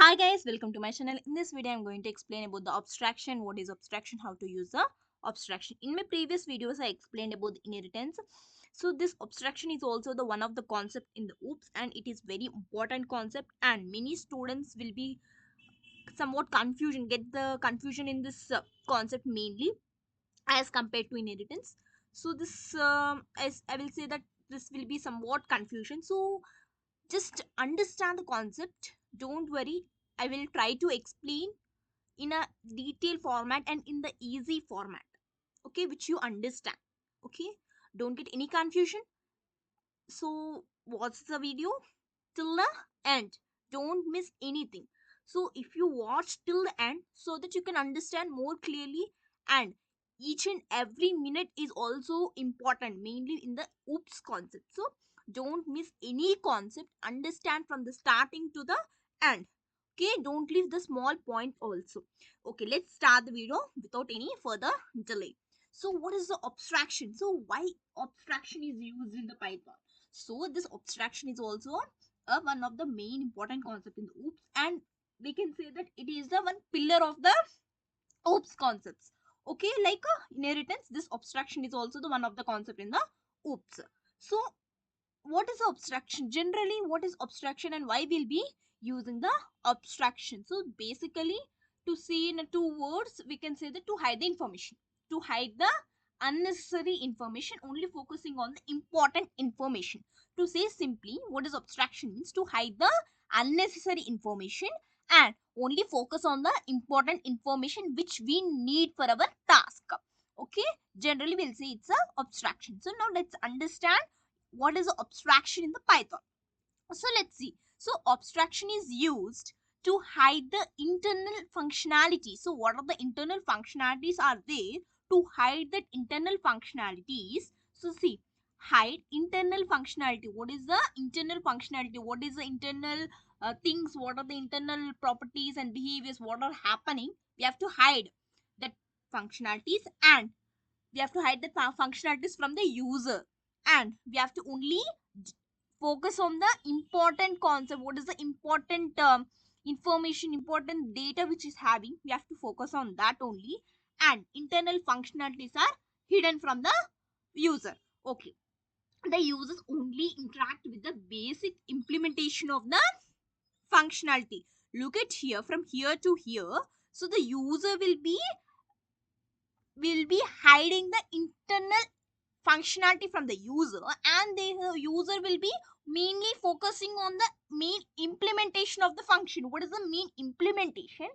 Hi guys, welcome to my channel. In this video I'm going to explain about the abstraction, what is abstraction, how to use the abstraction. In my previous videos I explained about the inheritance. So this abstraction is also the one of the concept in the OOPS, and it is very important concept, and many students will be somewhat confusion, get the confusion in this concept mainly as compared to inheritance. So this as I will say that this will be somewhat confusion. So just understand the concept, don't worry, I will try to explain in a detailed format and in the easy format, okay, which you understand. Okay, don't get any confusion. So watch the video till the end, don't miss anything. So if you watch till the end so that you can understand more clearly, and each and every minute is also important, mainly in the oops concept. So don't miss any concept, understand from the starting to the end. Okay, don't leave the small point also. Okay, let's start the video without any further delay. So what is the abstraction? So why abstraction is used in the Python? So this abstraction is also one of the main important concept in the OOPS, and we can say that it is the one pillar of the OOPS concepts. Okay, like inheritance, this abstraction is also the one of the concept in the OOPS. So what is abstraction? Generally, what is abstraction and why we'll be using the abstraction? So basically, to see in two words, we can say that to hide the information, to hide the unnecessary information, only focusing on the important information. To say simply, what is abstraction means to hide the unnecessary information and only focus on the important information which we need for our task. Okay, generally we'll say it's a abstraction. So now let's understand what is abstraction in the Python. So let's see. So abstraction is used to hide the internal functionality. So what are the internal functionalities are there? To hide that internal functionalities. So see, hide internal functionality. What is the internal functionality? What is the internal things? What are the internal properties and behaviors? What are happening? We have to hide that functionalities, and we have to hide the functionalities from the user, and we have to only focus on the important concept. What is the important information, important data which is having, we have to focus on that only, and internal functionalities are hidden from the user. Okay, the users only interact with the basic implementation of the functionality. Look at here, from here to here, so the user will be hiding the internal functionality from the user, and the user will be mainly focusing on the main implementation of the function. What is the main implementation?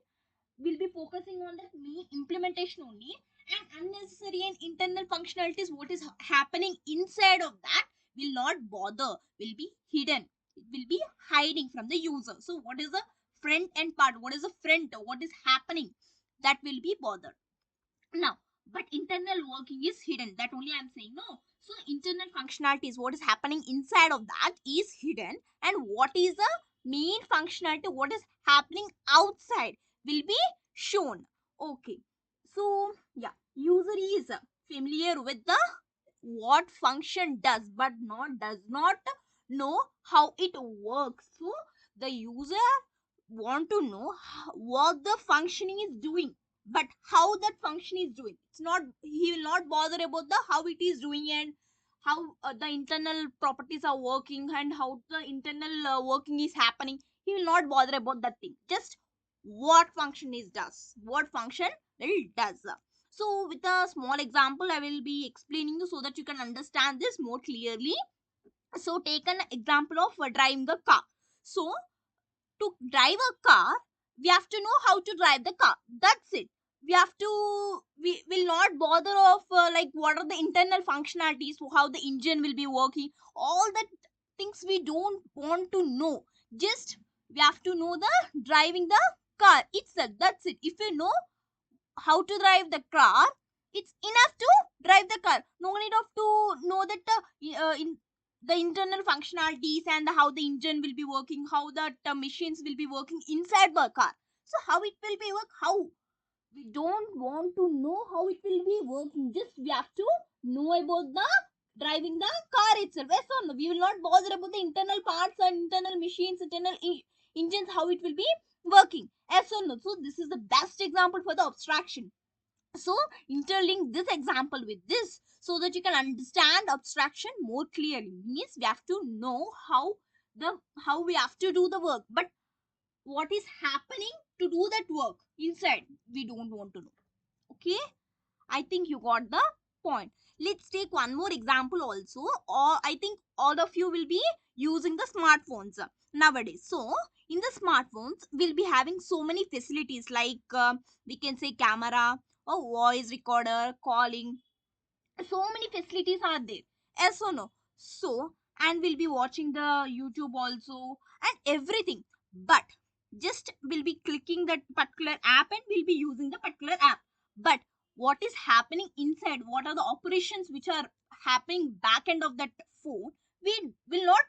We'll be focusing on the main implementation only, and unnecessary and internal functionalities, what is happening inside of that, will not bother, will be hidden, it will be hiding from the user. So what is the front end part, what is the front, what is happening, that will be bothered. Now, but internal working is hidden, that only I'm saying. No, so internal functionality is what is happening inside of that is hidden, and what is the main functionality, what is happening outside, will be shown. Okay, so yeah, user is familiar with the what function does, but does not know how it works. So the user want to know what the functioning is doing, but how that function is doing, it's not, he will not bother about the how it is doing, and how the internal properties are working, and how the internal working is happening. He will not bother about that thing, just what function is does, what function will does. So with a small example I will be explaining you so that you can understand this more clearly. So take an example of driving a car. So to drive a car, we have to know how to drive the car, that's it. We will not bother of like what are the internal functionalities, how the engine will be working, all that things we don't want to know. Just we have to know the driving the car itself, that's it. If you know how to drive the car, it's enough to drive the car. No need of to know that in the internal functionalities, and how the engine will be working, how the machines will be working inside the car. So how it will be work, how we don't want to know how it will be working, just we have to know about the driving the car itself. Yes or no? We will not bother about the internal parts and internal machines, internal engines, how it will be working. Yes or no? So this is the best example for the abstraction. So interlink this example with this so that you can understand abstraction more clearly. Means we have to know how we have to do the work, but what is happening to do that work inside we don't want to know. Okay, I think you got the point. Let's take one more example also, or I think all of you will be using the smartphones nowadays. So in the smartphones we'll be having so many facilities like we can say camera or voice recorder, calling, so many facilities are there. Yes or no? So and we'll be watching the YouTube also and everything, but just we'll be clicking that particular app and we'll be using the particular app. But what is happening inside, what are the operations which are happening back end of that phone, we will not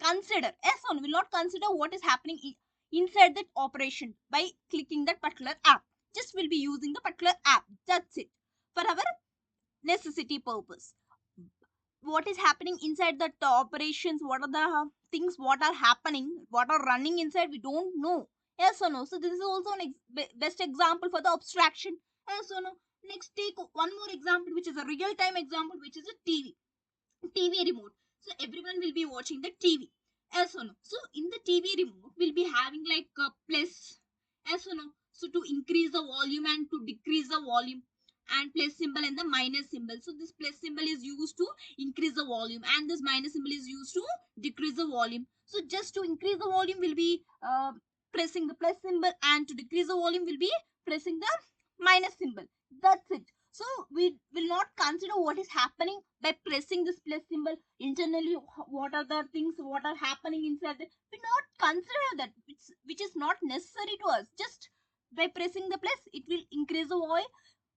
consider. Yes or no? Will not consider what is happening inside that operation by clicking that particular app. Just will be using the particular app, that's it, for our necessity purpose. What is happening inside the operations, what are the things, what are happening, what are running inside, we don't know. Yes or no? So this is also an best example for the abstraction. Yes or no? Next, take one more example which is a real time example, which is a TV remote. So everyone will be watching the TV. Yes or no? So in the TV remote, we'll be having like a plus. Yes or no? So to increase the volume and to decrease the volume, and plus symbol and the minus symbol. So this plus symbol is used to increase the volume and this minus symbol is used to decrease the volume. So just to increase the volume, we'll be pressing the plus symbol, and to decrease the volume, we'll be pressing the minus symbol. That's it. So we will not consider what is happening by pressing this plus symbol internally. What are the things what are happening inside it? We not consider that, which is not necessary to us. Just by pressing the plus, it will increase the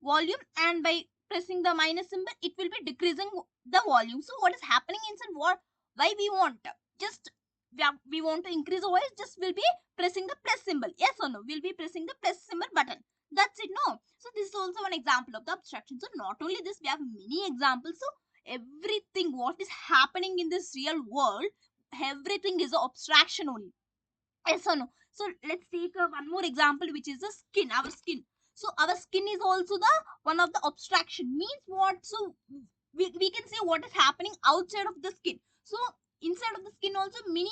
volume, and by pressing the minus symbol, it will be decreasing the volume. So what is happening inside, what, why we want, just we want to increase the voice, just will be pressing the plus symbol. Yes or no? We'll be pressing the plus symbol button. That's it, no? So this is also an example of the abstraction. So not only this, we have many examples. So everything what is happening in this real world, everything is an abstraction only. Yes or no? So let's take one more example, which is the skin, our skin. So our skin is also the one of the abstraction. Means what? So we can say what is happening outside of the skin. So inside of the skin also many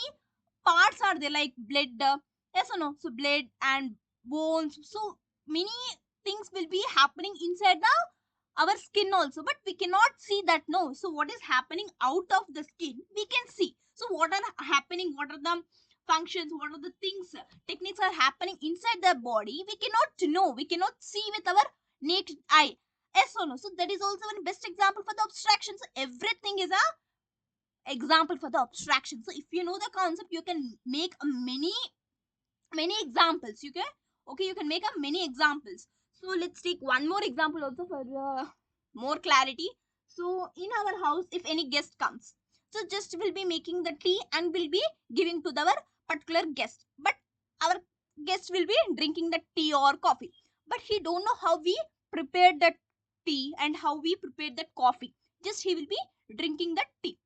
parts are there, like blood. Yes or no? So blood and bones. So many things will be happening inside the our skin also, but we cannot see that, no. So what is happening out of the skin we can see. So what are happening, what are the functions, what are the things, techniques are happening inside the body, we cannot know, we cannot see with our naked eye. Yes or no? So that is also one best example for the abstraction. So everything is a example for the abstraction. So if you know the concept, you can make a many examples. You can, okay, you can make a many examples. So let's take one more example also for more clarity. So in our house, if any guest comes, so just will be making the tea and will be giving to our particular guest, but our guest will be drinking the tea or coffee, but he don't know how we prepared that tea and how we prepared that coffee. Just he will be drinking that tea.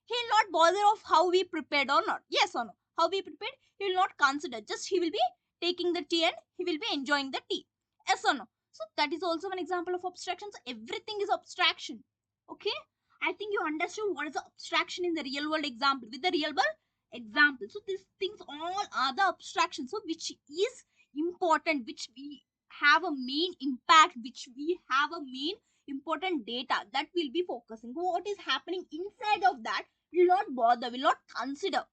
He'll not bother of how we prepared or not. Yes or no? How we prepared, he will not consider. Just he will be taking the tea and he will be enjoying the tea. Yes or no? So that is also an example of abstraction. So everything is abstraction. Okay? I think you understood what is the abstraction in the real world example, with the real world example. So these things all are the abstractions. So which is important, which we have a main impact, which we have a main important data that will be focusing. What is happening inside of that will not bother, will not consider.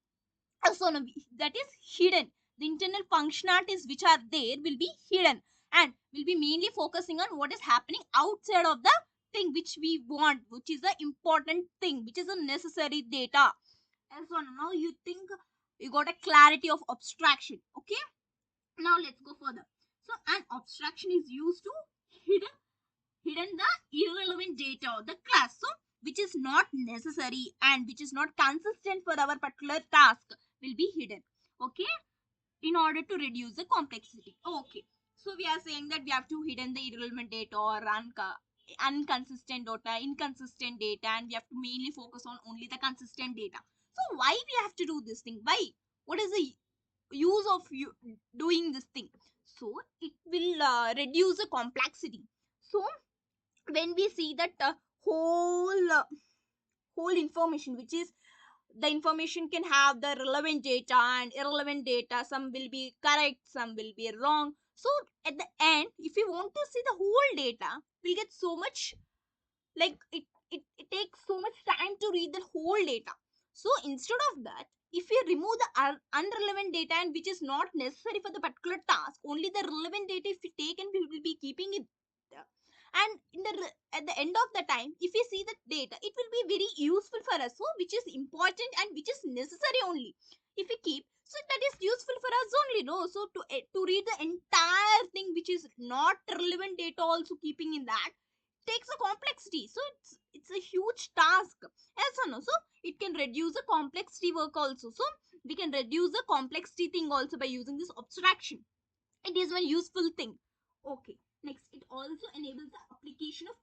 So no, that is hidden. The internal functionalities which are there will be hidden, and will be mainly focusing on what is happening outside of the thing which we want, which is the important thing, which is a necessary data. And so now you think you got a clarity of abstraction. Okay, now let's go further. So an abstraction is used to hidden the irrelevant data of the class, so which is not necessary and which is not consistent for our particular task will be hidden. Okay, in order to reduce the complexity. Okay, so we are saying that we have to hidden the irrelevant data or inconsistent data, and we have to mainly focus on only the consistent data. So why we have to do this thing? Why? What is the use of you doing this thing. So it will reduce the complexity. So when we see that whole information, which is the information can have the relevant data and irrelevant data, some will be correct, some will be wrong. So at the end, if we want to see the whole data, we'll get so much, like it takes so much time to read the whole data. So instead of that, if we remove the unrelevant data and which is not necessary for the particular task, only the relevant data if we take, and we will be keeping it there. And at the end of the time, if we see the data, it will be very useful for us, so which is important and which is necessary only if we keep, so that is useful for us only, no? So to read the entire thing which is not relevant data also keeping in that takes a complexity. So it's a huge task. Yes or no? So it can reduce the complexity work also. So we can reduce the complexity thing also by using this abstraction. It is one useful thing. Okay. Next, it also enables the application of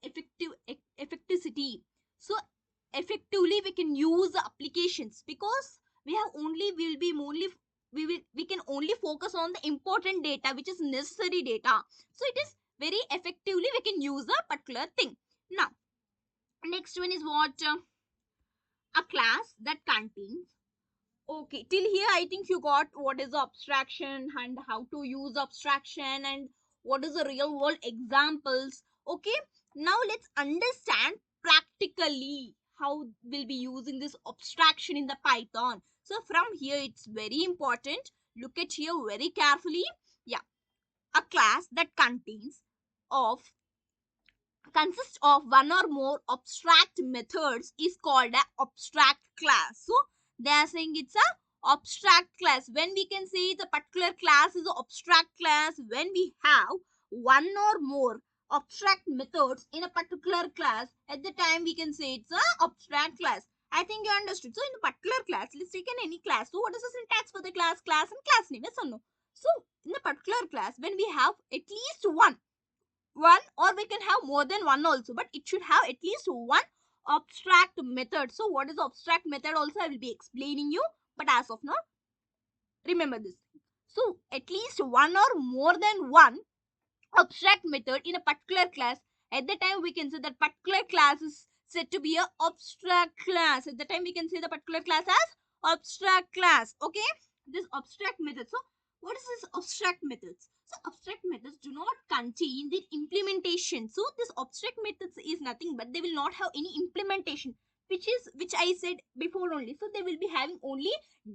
effectivity. So effectively we can use the applications, because we have only will be only we can only focus on the important data which is necessary data. So it is very effectively we can use a particular thing. Now next one is what, a class that contains. Okay, till here I think you got what is abstraction and how to use abstraction and what is the real world examples. Okay, now let's understand practically how we'll be using this abstraction in the Python. So from here it's very important. Look at here very carefully. Yeah, a class that consists of one or more abstract methods is called an abstract class. So they are saying it's a abstract class. When we can say the particular class is an abstract class, when we have one or more abstract methods in a particular class, at the time we can say it's a abstract class. I think you understood. So in the particular class, let's take any class. So what is the syntax for the class? Class and class name, yes or no? So in the particular class, when we have at least one, or we can have more than one also, but it should have at least one abstract method. So what is abstract method also I will be explaining you, but as of now remember this. So at least one or more than one abstract method in a particular class, at the time we can say that particular class is said to be a abstract class. At the time we can say the particular class as abstract class. Okay, this abstract method. So what is this abstract methods? So abstract methods do not contain the implementation. So this abstract methods is nothing but they will not have any implementation, which I said before only. So they will be having only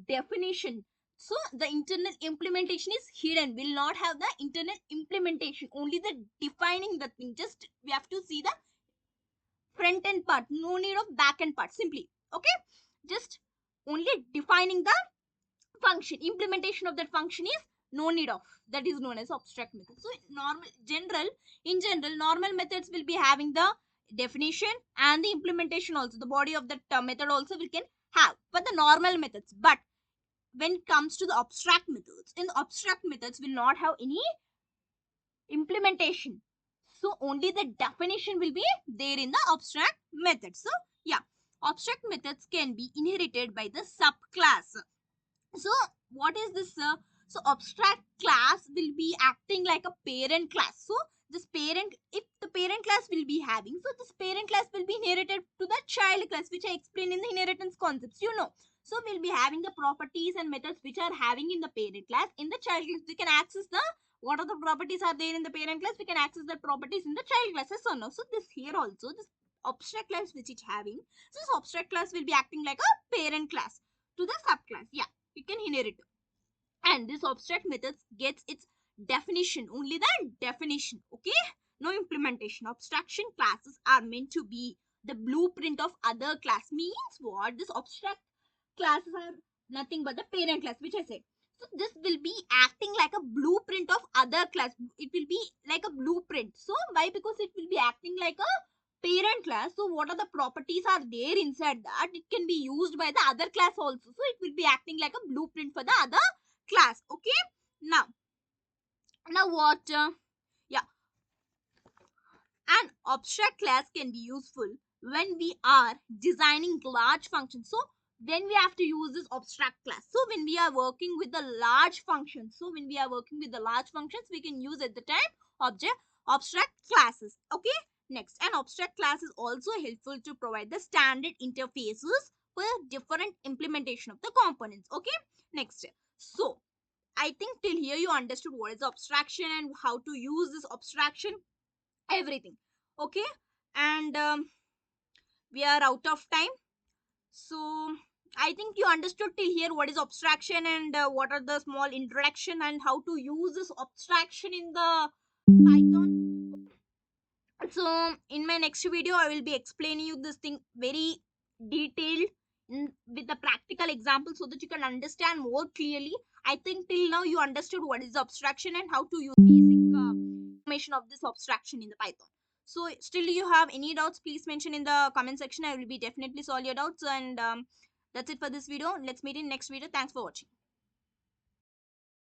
definition. So the internal implementation is hidden, will not have the internal implementation, only the defining the thing. Just we have to see the front end part, no need of back end part simply. Okay, just only defining the function, implementation of that function is no need of, that is known as abstract method. So in general normal methods will be having the definition and the implementation also, the body of that method also we can have for the normal methods. But when it comes to the abstract methods, in the abstract methods will not have any implementation. So only the definition will be there in the abstract method. So yeah, abstract methods can be inherited by the subclass. So what is this? So abstract class will be acting like a parent class. So this parent, if the parent class will be having, so this parent class will be inherited to the child class, which I explained in the inheritance concepts, you know. So we'll be having the properties and methods which are having in the parent class. In the child class, we can access the, what are the properties are there in the parent class, we can access the properties in the child classes or no. So this here also, this abstract class which it's having, so this abstract class will be acting like a parent class to the subclass. Yeah, you can inherit. And this abstract methods gets its definition, only the definition. Okay, no implementation. Abstraction classes are meant to be the blueprint of other class. Means what? This abstract classes are nothing but the parent class, which I said. So this will be acting like a blueprint of other class. It will be like a blueprint. So why? Because it will be acting like a parent class. So what are the properties are there inside that? It can be used by the other class also. So it will be acting like a blueprint for the other class. Okay, now what, yeah, an abstract class can be useful when we are designing large functions. So then we have to use this abstract class. So when we are working with the large functions, we can use at the time object abstract classes. Okay, next, an abstract class is also helpful to provide the standard interfaces for different implementation of the components. Okay, next, so I think till here you understood what is abstraction and how to use this abstraction, everything. Okay, and we are out of time. So I think you understood till here what is abstraction and what are the small introduction and how to use this abstraction in the Python. So in my next video, I will be explaining you this thing very detailed with the practical example so that you can understand more clearly. I think till now you understood what is abstraction and how to use basic information of this abstraction in the Python. So still you have any doubts, please mention in the comment section. I will be definitely solve your doubts, and that's it for this video. Let's meet in next video. Thanks for watching.